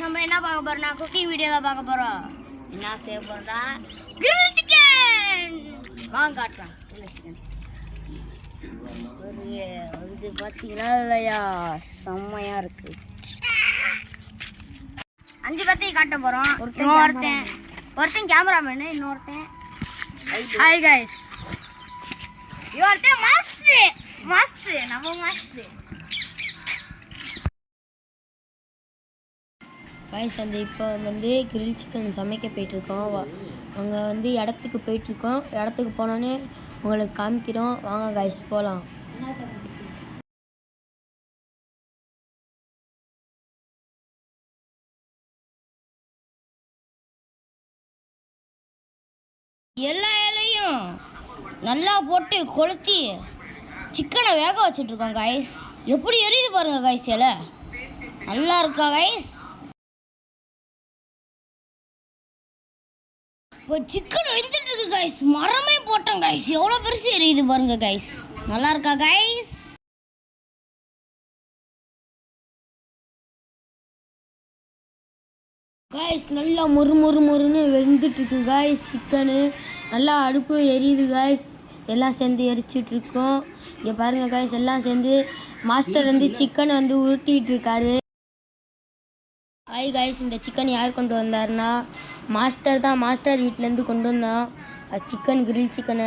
நம்ம என்ன பார்க்க போறோம்னா குக்கிங் வீடியோ தான் பார்க்க போறோம். என்ன செய்ய போறோம்னா கிரில் சிக்கன். வாங்க காட்டுறேன். கிரில் சிக்கன் இது பார்த்தீங்களா இல்லையா, செம்மையா இருக்கு. 5 பத்தி காட்ட போறோம். ஒருத்தன் கேமராமேன், இன்னொருத்தன் ஹாய் கைஸ். இவர்தான் மாஸ்டர் நம்ம மாஸ்டர் கைஸ். இப்போ கிரில் சிக்கன் சமைக்க போயிட்டுருக்கோம். அங்கே இடத்துக்கு போயிட்டுருக்கோம். இடத்துக்கு போனோன்னே உங்களுக்கு காமிக்கிறோம். வாங்க கைஸ் போகலாம். எல்லா இலையும் நல்லா போட்டு கொளுத்தி சிக்கனை வேக வச்சுட்ருக்கோம் கைஸ். எப்படி எரியுது பாருங்க கைஸ். இலை நல்லா இருக்கா கைஸ். இப்போ சிக்கன் வெந்துட்டு இருக்கு கைஸ். மரமே போட்டோம் கைஸ். எவ்வளோ பெருசு எரியுது பாருங்க கைஸ். நல்லா இருக்கா கைஸ். கைஸ் நல்லா மொறுன்னு வெந்துட்டு இருக்கு கைஸ். சிக்கனு நல்லா அடுப்பு எரியுது கைஸ். எல்லாம் சேர்ந்து எரிச்சிட்ருக்கோம். இங்கே பாருங்கள் கைஸ், எல்லாம் சேர்ந்து மாஸ்டர் சிக்கனை உருட்டிகிட்டு இருக்காரு. ஹாய் கைஸ், இந்த சிக்கன் யார் கொண்டு வந்தாருன்னா மாஸ்டர் தான். மாஸ்டர் வீட்டிலேருந்து கொண்டு வந்தான் சிக்கன், கிரில் சிக்கனை.